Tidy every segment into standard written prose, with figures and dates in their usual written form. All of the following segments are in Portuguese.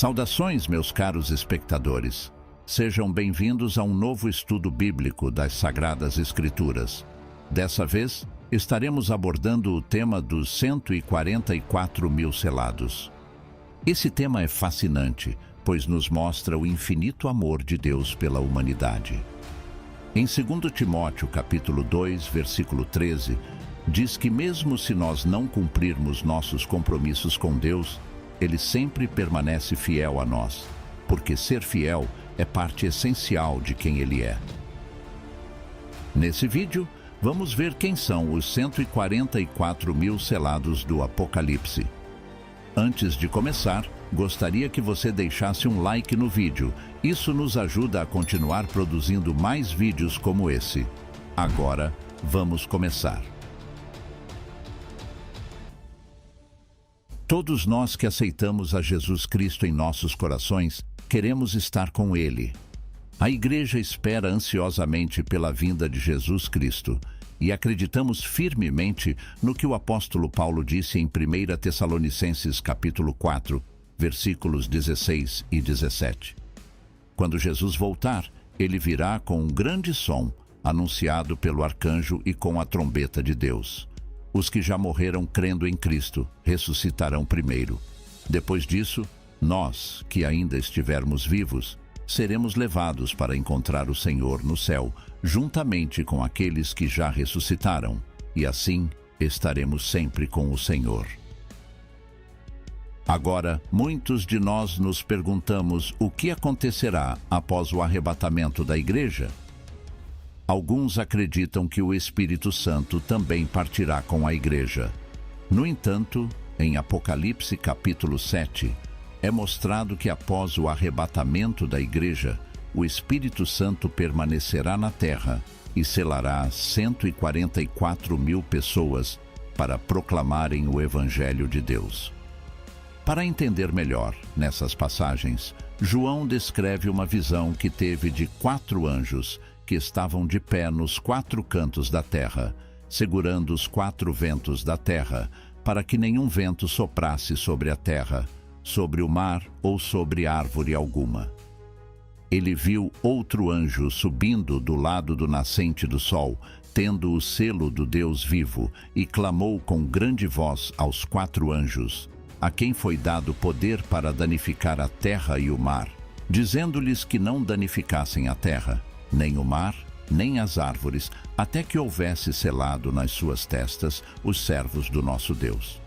Saudações, meus caros espectadores. Sejam bem-vindos a um novo estudo bíblico das Sagradas Escrituras. Dessa vez, estaremos abordando o tema dos 144 mil selados. Esse tema é fascinante, pois nos mostra o infinito amor de Deus pela humanidade. Em 2 Timóteo, capítulo 2, versículo 13, diz que mesmo se nós não cumprirmos nossos compromissos com Deus, Ele sempre permanece fiel a nós, porque ser fiel é parte essencial de quem Ele é. Nesse vídeo, vamos ver quem são os 144 mil selados do Apocalipse. Antes de começar, gostaria que você deixasse um like no vídeo. Isso nos ajuda a continuar produzindo mais vídeos como esse. Agora, vamos começar. Todos nós que aceitamos a Jesus Cristo em nossos corações, queremos estar com Ele. A Igreja espera ansiosamente pela vinda de Jesus Cristo e acreditamos firmemente no que o apóstolo Paulo disse em 1 Tessalonicenses capítulo 4, versículos 16 e 17. Quando Jesus voltar, Ele virá com um grande som, anunciado pelo arcanjo e com a trombeta de Deus. Os que já morreram crendo em Cristo ressuscitarão primeiro. Depois disso, nós, que ainda estivermos vivos, seremos levados para encontrar o Senhor no céu, juntamente com aqueles que já ressuscitaram, e assim estaremos sempre com o Senhor. Agora, muitos de nós nos perguntamos o que acontecerá após o arrebatamento da Igreja. Alguns acreditam que o Espírito Santo também partirá com a Igreja. No entanto, em Apocalipse capítulo 7, é mostrado que após o arrebatamento da Igreja, o Espírito Santo permanecerá na terra e selará 144 mil pessoas para proclamarem o Evangelho de Deus. Para entender melhor nessas passagens, João descreve uma visão que teve de 4 anjos que estavam de pé nos 4 cantos da terra, segurando os 4 ventos da terra, para que nenhum vento soprasse sobre a terra, sobre o mar ou sobre árvore alguma. Ele viu outro anjo subindo do lado do nascente do sol, tendo o selo do Deus vivo, e clamou com grande voz aos 4 anjos, a quem foi dado poder para danificar a terra e o mar, dizendo-lhes que não danificassem a terra, nem o mar, nem as árvores, até que houvesse selado nas suas testas os servos do nosso Deus.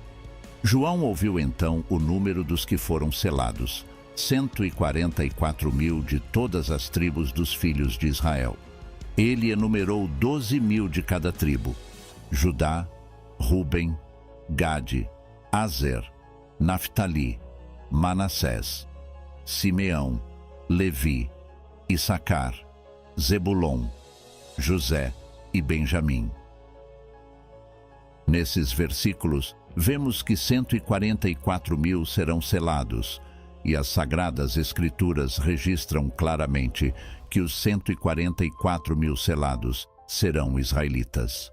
João ouviu então o número dos que foram selados, 144 mil de todas as tribos dos filhos de Israel. Ele enumerou 12 mil de cada tribo: Judá, Ruben, Gade, Aser, Naftali, Manassés, Simeão, Levi, Issacar, Zebulon, José e Benjamim. Nesses versículos, vemos que 144 mil serão selados, e as Sagradas Escrituras registram claramente que os 144 mil selados serão israelitas.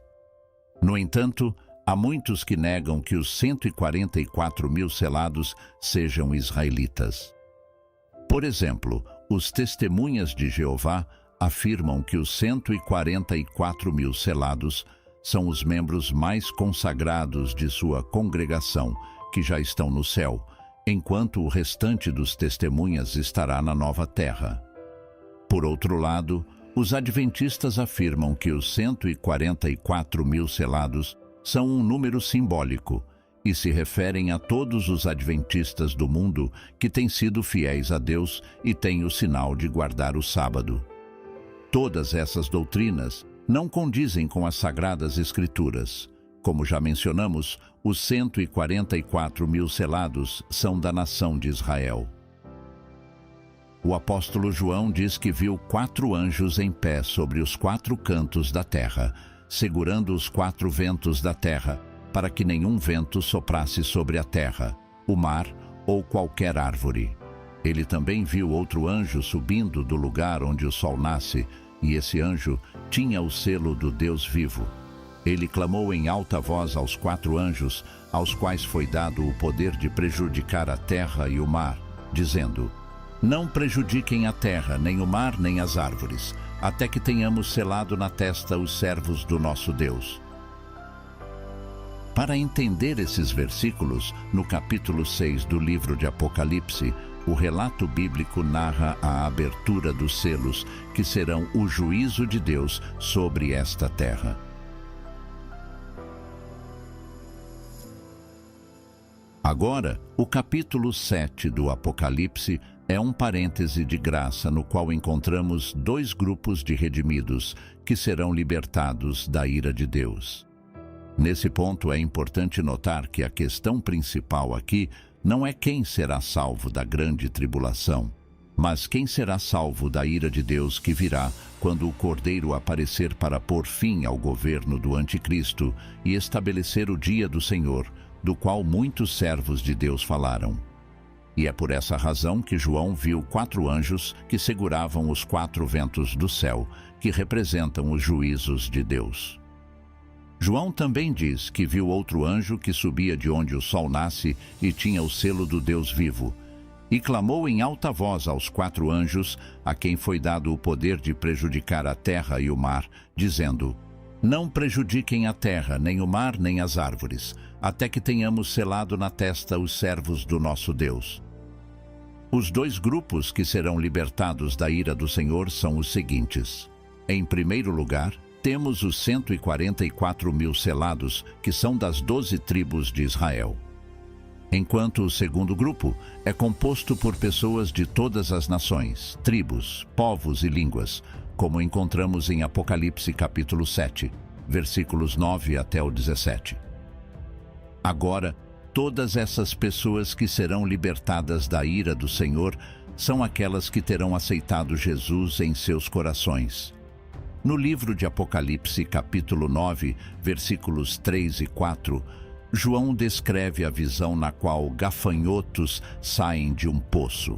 No entanto, há muitos que negam que os 144 mil selados sejam israelitas. Por exemplo, os Testemunhas de Jeová afirmam que os 144 mil selados são os membros mais consagrados de sua congregação, que já estão no céu, enquanto o restante dos testemunhas estará na nova terra. Por outro lado, os adventistas afirmam que os 144 mil selados são um número simbólico e se referem a todos os adventistas do mundo que têm sido fiéis a Deus e têm o sinal de guardar o sábado. Todas essas doutrinas não condizem com as Sagradas Escrituras. Como já mencionamos, os 144 mil selados são da nação de Israel. O apóstolo João diz que viu 4 anjos em pé sobre os 4 cantos da terra, segurando os 4 ventos da terra, para que nenhum vento soprasse sobre a terra, o mar ou qualquer árvore. Ele também viu outro anjo subindo do lugar onde o sol nasce, e esse anjo tinha o selo do Deus vivo. Ele clamou em alta voz aos 4 anjos, aos quais foi dado o poder de prejudicar a terra e o mar, dizendo: Não prejudiquem a terra, nem o mar, nem as árvores, até que tenhamos selado na testa os servos do nosso Deus. Para entender esses versículos, no capítulo 6 do livro de Apocalipse, o relato bíblico narra a abertura dos selos, que serão o juízo de Deus sobre esta terra. Agora, o capítulo 7 do Apocalipse é um parêntese de graça no qual encontramos dois grupos de redimidos que serão libertados da ira de Deus. Nesse ponto é importante notar que a questão principal aqui não é quem será salvo da grande tribulação, mas quem será salvo da ira de Deus que virá quando o Cordeiro aparecer para pôr fim ao governo do Anticristo e estabelecer o dia do Senhor, do qual muitos servos de Deus falaram. E é por essa razão que João viu 4 anjos que seguravam os 4 ventos do céu, que representam os juízos de Deus. João também diz que viu outro anjo que subia de onde o sol nasce e tinha o selo do Deus vivo, e clamou em alta voz aos 4 anjos, a quem foi dado o poder de prejudicar a terra e o mar, dizendo: Não prejudiquem a terra, nem o mar, nem as árvores, até que tenhamos selado na testa os servos do nosso Deus. Os 2 grupos que serão libertados da ira do Senhor são os seguintes. Em primeiro lugar, temos os 144.000 selados, que são das 12 tribos de Israel. Enquanto o segundo grupo é composto por pessoas de todas as nações, tribos, povos e línguas, como encontramos em Apocalipse capítulo 7, versículos 9 até o 17. Agora, todas essas pessoas que serão libertadas da ira do Senhor são aquelas que terão aceitado Jesus em seus corações. No livro de Apocalipse, capítulo 9, versículos 3 e 4, João descreve a visão na qual gafanhotos saem de um poço.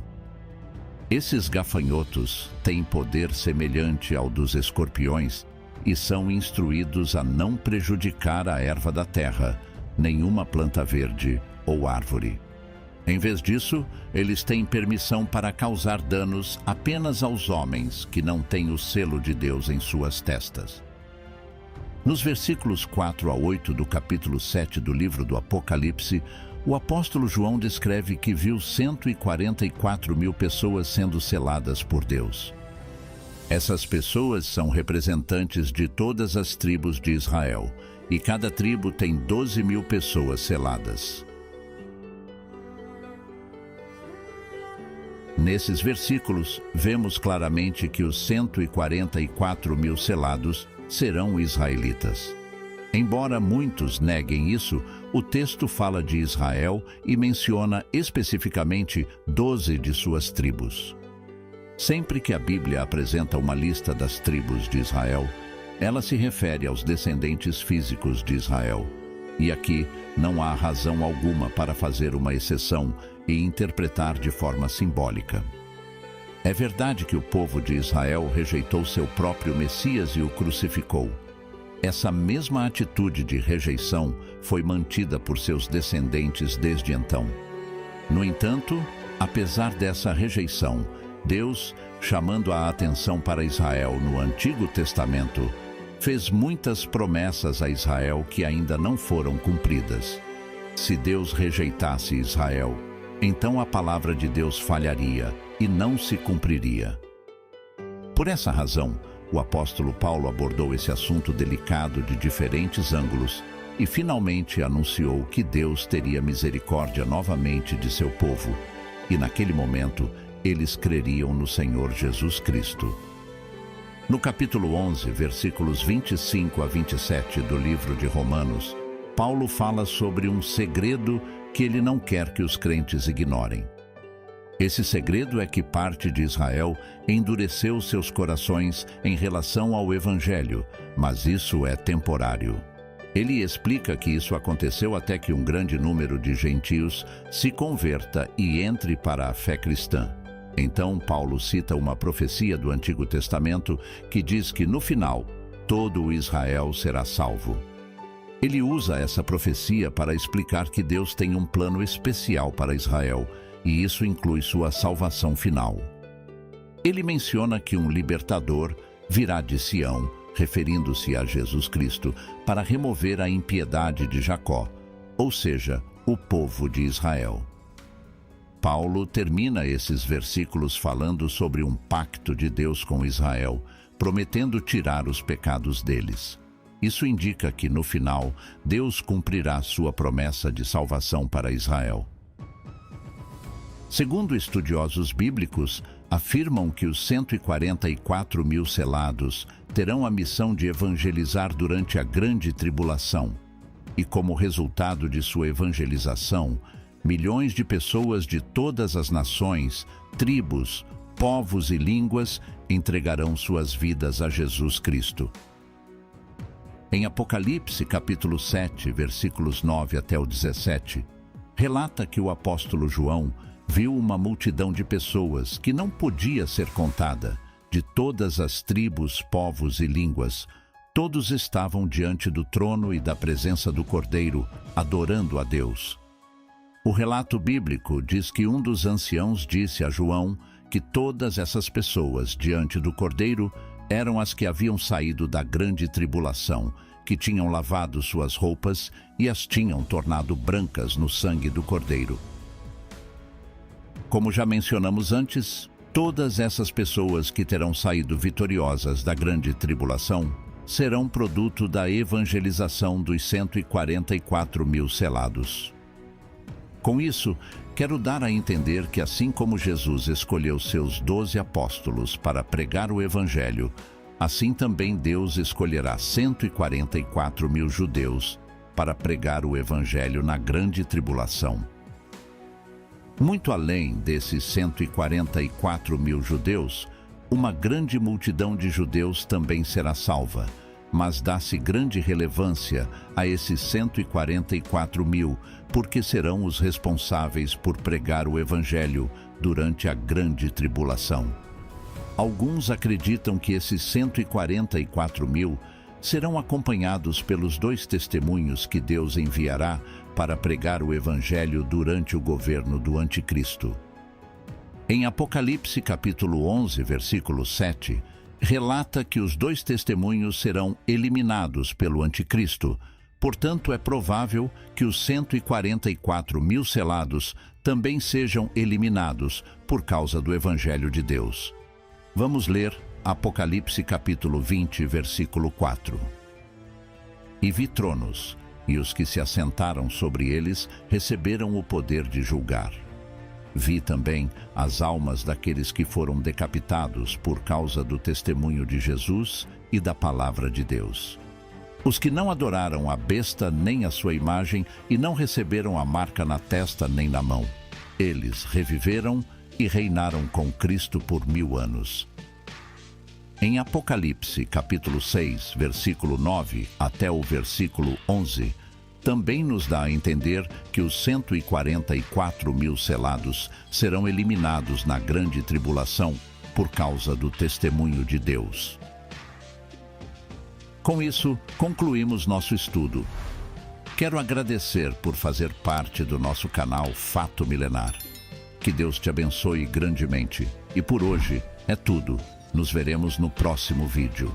Esses gafanhotos têm poder semelhante ao dos escorpiões e são instruídos a não prejudicar a erva da terra, nenhuma planta verde ou árvore. Em vez disso, eles têm permissão para causar danos apenas aos homens que não têm o selo de Deus em suas testas. Nos versículos 4 a 8 do capítulo 7 do livro do Apocalipse, o apóstolo João descreve que viu 144.000 pessoas sendo seladas por Deus. Essas pessoas são representantes de todas as tribos de Israel, e cada tribo tem 12.000 pessoas seladas. Nesses versículos, vemos claramente que os 144.000 selados serão israelitas. Embora muitos neguem isso, o texto fala de Israel e menciona especificamente 12 de suas tribos. Sempre que a Bíblia apresenta uma lista das tribos de Israel, ela se refere aos descendentes físicos de Israel. E aqui não há razão alguma para fazer uma exceção e interpretar de forma simbólica. É verdade que o povo de Israel rejeitou seu próprio Messias e o crucificou. Essa mesma atitude de rejeição foi mantida por seus descendentes desde então. No entanto, apesar dessa rejeição, Deus, chamando a atenção para Israel no Antigo Testamento, fez muitas promessas a Israel que ainda não foram cumpridas. Se Deus rejeitasse Israel, então a palavra de Deus falharia e não se cumpriria. Por essa razão, o apóstolo Paulo abordou esse assunto delicado de diferentes ângulos e finalmente anunciou que Deus teria misericórdia novamente de seu povo, e naquele momento eles creriam no Senhor Jesus Cristo. No capítulo 11, versículos 25 a 27 do livro de Romanos, Paulo fala sobre um segredo que ele não quer que os crentes ignorem. Esse segredo é que parte de Israel endureceu seus corações em relação ao Evangelho, mas isso é temporário. Ele explica que isso aconteceu até que um grande número de gentios se converta e entre para a fé cristã. Então, Paulo cita uma profecia do Antigo Testamento que diz que, no final, todo o Israel será salvo. Ele usa essa profecia para explicar que Deus tem um plano especial para Israel e isso inclui sua salvação final. Ele menciona que um libertador virá de Sião, referindo-se a Jesus Cristo, para remover a impiedade de Jacó, ou seja, o povo de Israel. Paulo termina esses versículos falando sobre um pacto de Deus com Israel, prometendo tirar os pecados deles. Isso indica que, no final, Deus cumprirá sua promessa de salvação para Israel. Segundo estudiosos bíblicos, afirmam que os 144 mil selados terão a missão de evangelizar durante a grande tribulação. E como resultado de sua evangelização, milhões de pessoas de todas as nações, tribos, povos e línguas entregarão suas vidas a Jesus Cristo. Em Apocalipse, capítulo 7, versículos 9 até o 17, relata que o apóstolo João viu uma multidão de pessoas que não podia ser contada, de todas as tribos, povos e línguas. Todos estavam diante do trono e da presença do Cordeiro, adorando a Deus. O relato bíblico diz que um dos anciãos disse a João que todas essas pessoas diante do Cordeiro eram as que haviam saído da grande tribulação, que tinham lavado suas roupas e as tinham tornado brancas no sangue do Cordeiro. Como já mencionamos antes, todas essas pessoas que terão saído vitoriosas da grande tribulação serão produto da evangelização dos 144 mil selados. Com isso, quero dar a entender que assim como Jesus escolheu seus 12 apóstolos para pregar o Evangelho, assim também Deus escolherá 144 mil judeus para pregar o Evangelho na grande tribulação. Muito além desses 144 mil judeus, uma grande multidão de judeus também será salva, mas dá-se grande relevância a esses 144 mil, porque serão os responsáveis por pregar o Evangelho durante a grande tribulação. Alguns acreditam que esses 144 mil serão acompanhados pelos 2 testemunhos que Deus enviará para pregar o Evangelho durante o governo do Anticristo. Em Apocalipse capítulo 11, versículo 7, relata que os 2 testemunhos serão eliminados pelo Anticristo. Portanto, é provável que os 144 mil selados também sejam eliminados por causa do Evangelho de Deus. Vamos ler Apocalipse capítulo 20, versículo 4. E vi tronos, e os que se assentaram sobre eles receberam o poder de julgar. Vi também as almas daqueles que foram decapitados por causa do testemunho de Jesus e da palavra de Deus. Os que não adoraram a besta nem a sua imagem e não receberam a marca na testa nem na mão. Eles reviveram e reinaram com Cristo por 1000 anos. Em Apocalipse, capítulo 6, versículo 9 até o versículo 11, também nos dá a entender que os 144 mil selados serão eliminados na grande tribulação por causa do testemunho de Deus. Com isso, concluímos nosso estudo. Quero agradecer por fazer parte do nosso canal Fato Milenar. Que Deus te abençoe grandemente. E por hoje é tudo. Nos veremos no próximo vídeo.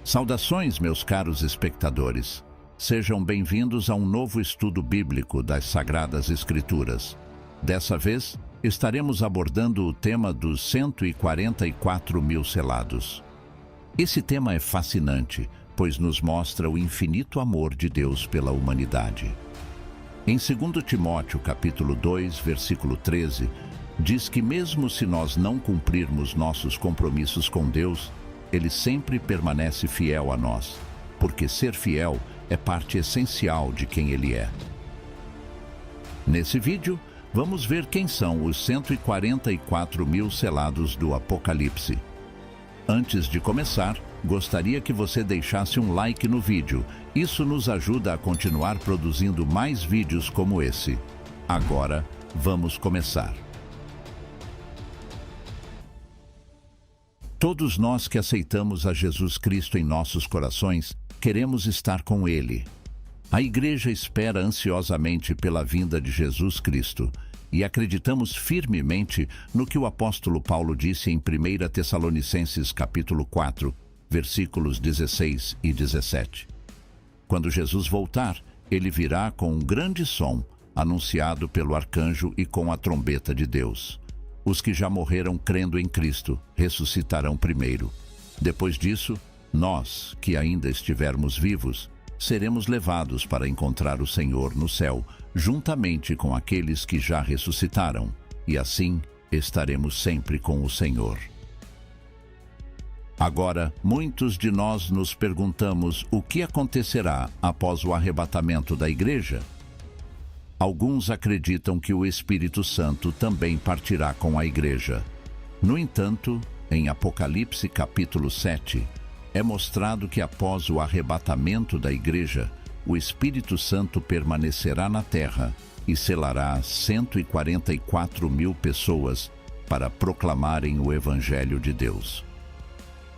Saudações, meus caros espectadores. Sejam bem-vindos a um novo estudo bíblico das Sagradas Escrituras. Dessa vez, estaremos abordando o tema dos 144 mil selados. Esse tema é fascinante, pois nos mostra o infinito amor de Deus pela humanidade. Em 2 Timóteo, capítulo 2, versículo 13, diz que mesmo se nós não cumprirmos nossos compromissos com Deus, Ele sempre permanece fiel a nós, porque ser fiel é parte essencial de quem Ele é. Nesse vídeo, vamos ver quem são os 144 mil selados do Apocalipse. Antes de começar, gostaria que você deixasse um like no vídeo. Isso nos ajuda a continuar produzindo mais vídeos como esse. Agora, vamos começar. Todos nós que aceitamos a Jesus Cristo em nossos corações, queremos estar com Ele. A Igreja espera ansiosamente pela vinda de Jesus Cristo e acreditamos firmemente no que o apóstolo Paulo disse em 1 Tessalonicenses capítulo 4, versículos 16 e 17. Quando Jesus voltar, ele virá com um grande som, anunciado pelo arcanjo e com a trombeta de Deus. Os que já morreram crendo em Cristo ressuscitarão primeiro. Depois disso, nós, que ainda estivermos vivos, seremos levados para encontrar o Senhor no céu, juntamente com aqueles que já ressuscitaram, e assim estaremos sempre com o Senhor. Agora, muitos de nós nos perguntamos o que acontecerá após o arrebatamento da Igreja. Alguns acreditam que o Espírito Santo também partirá com a Igreja. No entanto, em Apocalipse capítulo 7, é mostrado que após o arrebatamento da Igreja, o Espírito Santo permanecerá na terra e selará 144 mil pessoas para proclamarem o Evangelho de Deus.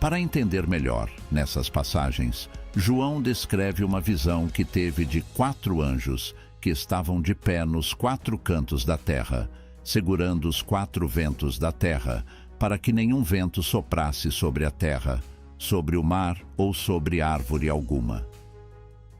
Para entender melhor nessas passagens, João descreve uma visão que teve de 4 anjos que estavam de pé nos 4 cantos da terra, segurando os 4 ventos da terra, para que nenhum vento soprasse sobre a terra, sobre o mar ou sobre árvore alguma.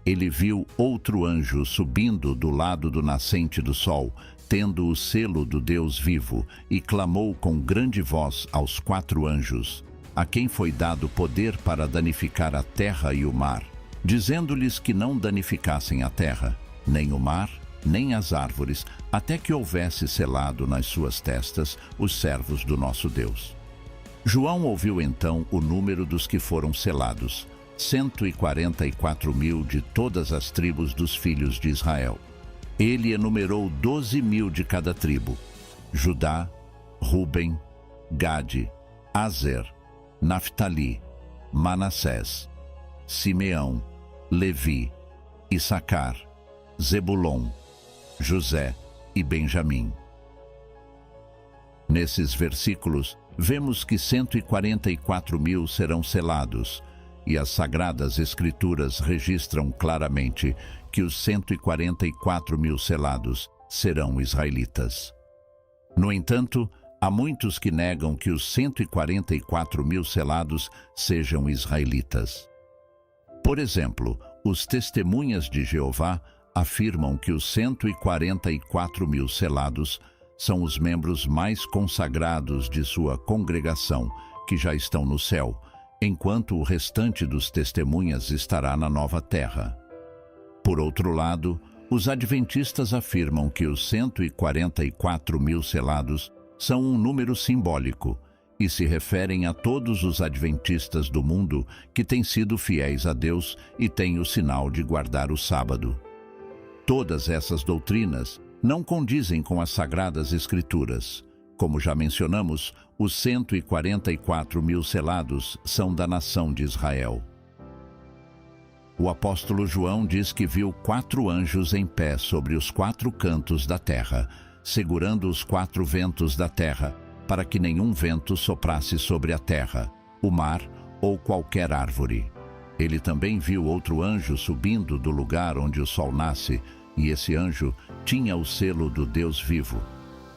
Ele viu outro anjo subindo do lado do nascente do sol, tendo o selo do Deus vivo, e clamou com grande voz aos 4 anjos, a quem foi dado poder para danificar a terra e o mar, dizendo-lhes que não danificassem a terra, nem o mar, nem as árvores, até que houvesse selado nas suas testas os servos do nosso Deus. João ouviu então o número dos que foram selados, 144 mil de todas as tribos dos filhos de Israel. Ele enumerou 12 mil de cada tribo: Judá, Ruben, Gade, Aser, Naftali, Manassés, Simeão, Levi, Issacar, Zebulon, José e Benjamim. Nesses versículos, vemos que 144 mil serão selados, e as Sagradas Escrituras registram claramente que os 144 mil selados serão israelitas. No entanto, há muitos que negam que os 144 mil selados sejam israelitas. Por exemplo, os Testemunhas de Jeová afirmam que os 144 mil selados são os membros mais consagrados de sua congregação, que já estão no céu, enquanto o restante dos testemunhas estará na nova terra. Por outro lado, os adventistas afirmam que os 144 mil selados são um número simbólico e se referem a todos os adventistas do mundo que têm sido fiéis a Deus e têm o sinal de guardar o sábado. Todas essas doutrinas não condizem com as Sagradas Escrituras. Como já mencionamos, os 144 mil selados são da nação de Israel. O apóstolo João diz que viu 4 anjos em pé sobre os 4 cantos da terra, segurando os 4 ventos da terra, para que nenhum vento soprasse sobre a terra, o mar ou qualquer árvore. Ele também viu outro anjo subindo do lugar onde o sol nasce, e esse anjo tinha o selo do Deus vivo.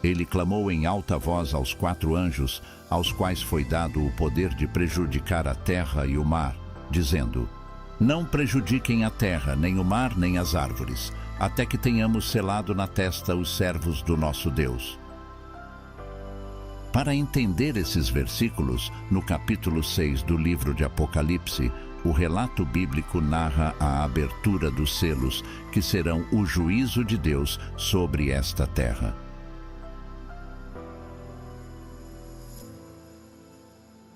Ele clamou em alta voz aos 4 anjos, aos quais foi dado o poder de prejudicar a terra e o mar, dizendo: Não prejudiquem a terra, nem o mar, nem as árvores, até que tenhamos selado na testa os servos do nosso Deus. Para entender esses versículos, no capítulo 6 do livro de Apocalipse, o relato bíblico narra a abertura dos selos, que serão o juízo de Deus sobre esta terra.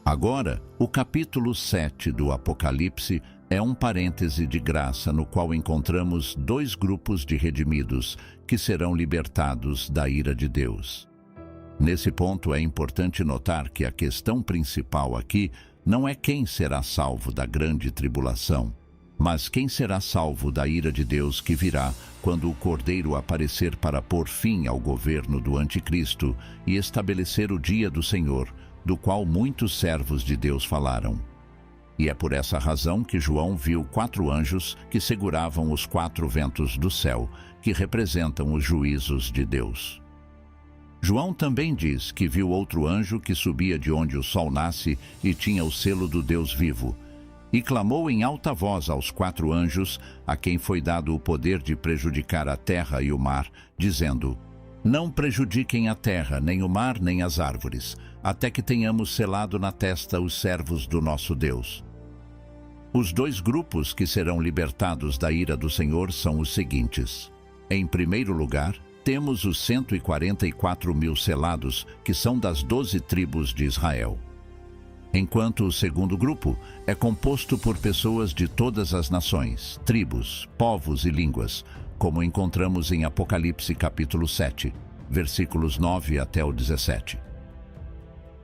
Agora, o capítulo 7 do Apocalipse é um parêntese de graça no qual encontramos dois grupos de redimidos que serão libertados da ira de Deus. Nesse ponto é importante notar que a questão principal aqui não é quem será salvo da grande tribulação, mas quem será salvo da ira de Deus que virá quando o Cordeiro aparecer para pôr fim ao governo do Anticristo e estabelecer o dia do Senhor, do qual muitos servos de Deus falaram. E é por essa razão que João viu 4 anjos que seguravam os 4 ventos do céu, que representam os juízos de Deus. João também diz que viu outro anjo que subia de onde o sol nasce e tinha o selo do Deus vivo, e clamou em alta voz aos 4 anjos, a quem foi dado o poder de prejudicar a terra e o mar, dizendo: Não prejudiquem a terra, nem o mar, nem as árvores, até que tenhamos selado na testa os servos do nosso Deus. Os 2 grupos que serão libertados da ira do Senhor são os seguintes. Em primeiro lugar, temos os 144.000 selados, que são das 12 tribos de Israel. Enquanto o segundo grupo é composto por pessoas de todas as nações, tribos, povos e línguas, como encontramos em Apocalipse capítulo 7, versículos 9 até o 17.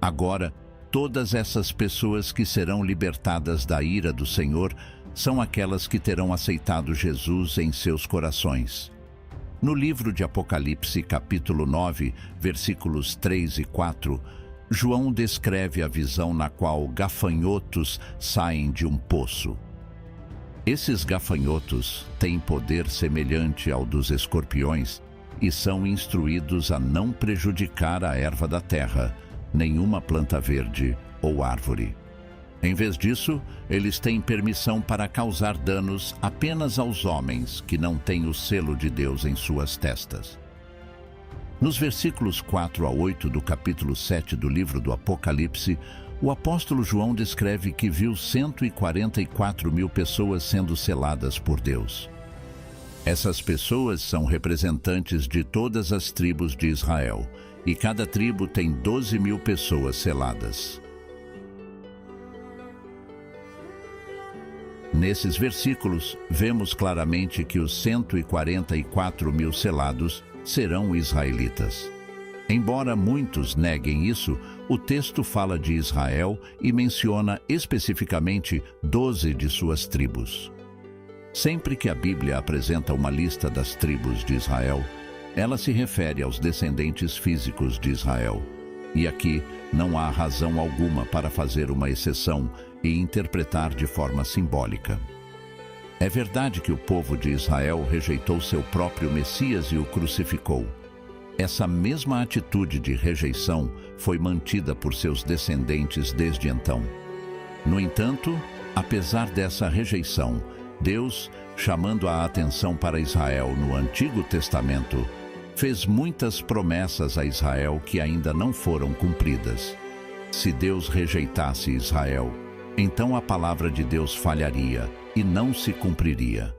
Agora, todas essas pessoas que serão libertadas da ira do Senhor são aquelas que terão aceitado Jesus em seus corações. No livro de Apocalipse, capítulo 9, versículos 3 e 4, João descreve a visão na qual gafanhotos saem de um poço. Esses gafanhotos têm poder semelhante ao dos escorpiões e são instruídos a não prejudicar a erva da terra, nenhuma planta verde ou árvore. Em vez disso, eles têm permissão para causar danos apenas aos homens que não têm o selo de Deus em suas testas. Nos versículos 4 a 8 do capítulo 7 do livro do Apocalipse, o apóstolo João descreve que viu 144.000 pessoas sendo seladas por Deus. Essas pessoas são representantes de todas as tribos de Israel, e cada tribo tem 12.000 pessoas seladas. Nesses versículos, vemos claramente que os 144.000 selados serão israelitas. Embora muitos neguem isso, o texto fala de Israel e menciona especificamente 12 de suas tribos. Sempre que a Bíblia apresenta uma lista das tribos de Israel, ela se refere aos descendentes físicos de Israel. E aqui não há razão alguma para fazer uma exceção e interpretar de forma simbólica. É verdade que o povo de Israel rejeitou seu próprio Messias e o crucificou. Essa mesma atitude de rejeição foi mantida por seus descendentes desde então. No entanto, apesar dessa rejeição, Deus, chamando a atenção para Israel no Antigo Testamento, fez muitas promessas a Israel que ainda não foram cumpridas. Se Deus rejeitasse Israel, então a palavra de Deus falharia e não se cumpriria.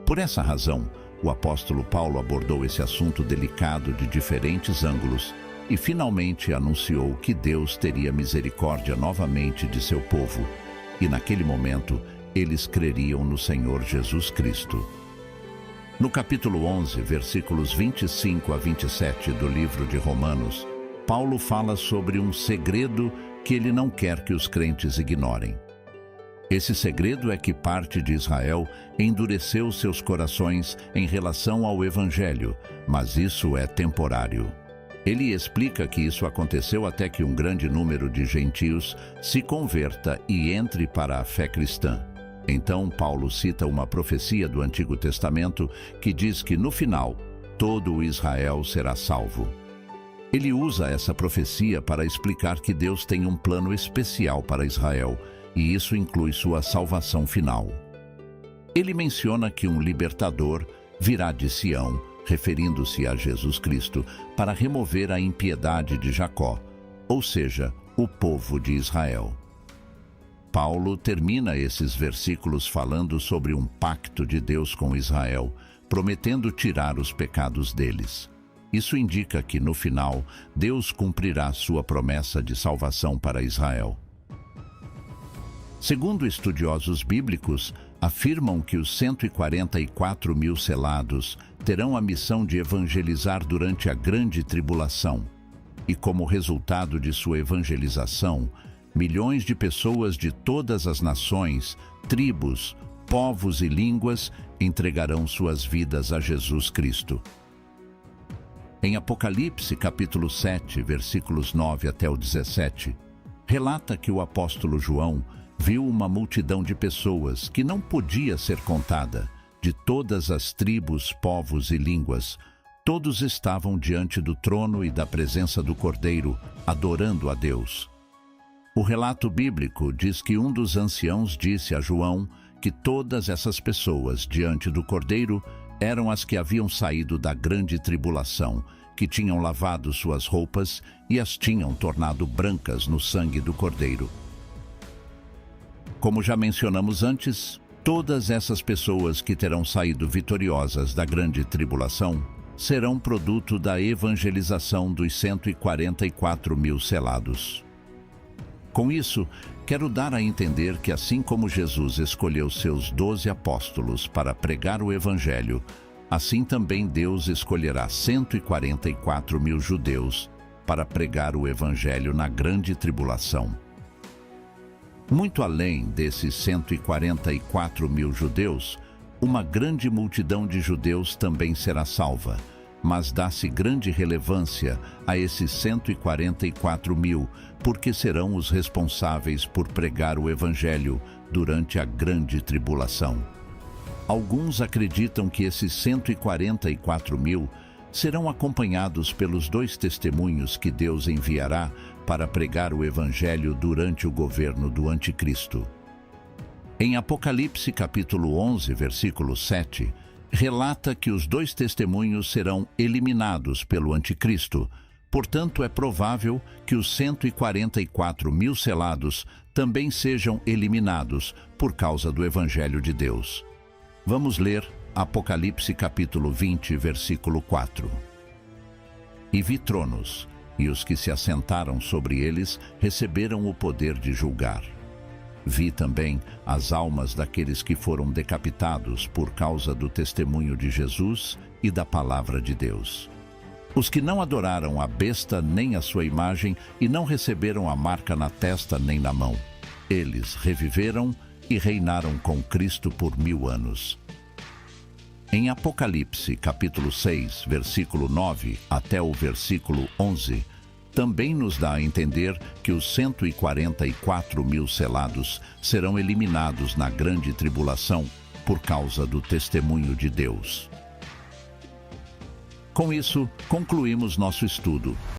Por essa razão, o apóstolo Paulo abordou esse assunto delicado de diferentes ângulos e finalmente anunciou que Deus teria misericórdia novamente de seu povo, e naquele momento eles creriam no Senhor Jesus Cristo. No capítulo 11, versículos 25 a 27 do livro de Romanos, Paulo fala sobre um segredo que ele não quer que os crentes ignorem. Esse segredo é que parte de Israel endureceu seus corações em relação ao Evangelho, mas isso é temporário. Ele explica que isso aconteceu até que um grande número de gentios se converta e entre para a fé cristã. Então, Paulo cita uma profecia do Antigo Testamento que diz que, no final, todo o Israel será salvo. Ele usa essa profecia para explicar que Deus tem um plano especial para Israel, e isso inclui sua salvação final. Ele menciona que um libertador virá de Sião, referindo-se a Jesus Cristo, para remover a impiedade de Jacó, ou seja, o povo de Israel. Paulo termina esses versículos falando sobre um pacto de Deus com Israel, prometendo tirar os pecados deles. Isso indica que, no final, Deus cumprirá sua promessa de salvação para Israel. Segundo estudiosos bíblicos, afirmam que os 144 mil selados terão a missão de evangelizar durante a grande tribulação. E como resultado de sua evangelização, milhões de pessoas de todas as nações, tribos, povos e línguas entregarão suas vidas a Jesus Cristo. Em Apocalipse, capítulo 7, versículos 9 até o 17, relata que o apóstolo João viu uma multidão de pessoas que não podia ser contada, de todas as tribos, povos e línguas. Todos estavam diante do trono e da presença do Cordeiro, adorando a Deus. O relato bíblico diz que um dos anciãos disse a João que todas essas pessoas diante do Cordeiro eram as que haviam saído da grande tribulação, que tinham lavado suas roupas e as tinham tornado brancas no sangue do Cordeiro. Como já mencionamos antes, todas essas pessoas que terão saído vitoriosas da grande tribulação serão produto da evangelização dos 144 mil selados. Com isso, quero dar a entender que assim como Jesus escolheu seus 12 apóstolos para pregar o Evangelho, assim também Deus escolherá 144 mil judeus para pregar o Evangelho na grande tribulação. Muito além desses 144 mil judeus, uma grande multidão de judeus também será salva, mas dá-se grande relevância a esses 144 mil, porque serão os responsáveis por pregar o Evangelho durante a grande tribulação. Alguns acreditam que esses 144 mil serão acompanhados pelos 2 testemunhos que Deus enviará para pregar o Evangelho durante o governo do Anticristo. Em Apocalipse capítulo 11, versículo 7, relata que os 2 testemunhos serão eliminados pelo Anticristo. Portanto, é provável que os 144 mil selados também sejam eliminados por causa do Evangelho de Deus. Vamos ler Apocalipse capítulo 20, versículo 4. E vi tronos, e os que se assentaram sobre eles receberam o poder de julgar. Vi também as almas daqueles que foram decapitados por causa do testemunho de Jesus e da palavra de Deus. Os que não adoraram a besta nem a sua imagem e não receberam a marca na testa nem na mão. Eles reviveram e reinaram com Cristo por 1000 anos. Em Apocalipse, capítulo 6, versículo 9 até o versículo 11, também nos dá a entender que os 144 mil selados serão eliminados na grande tribulação por causa do testemunho de Deus. Com isso, concluímos nosso estudo.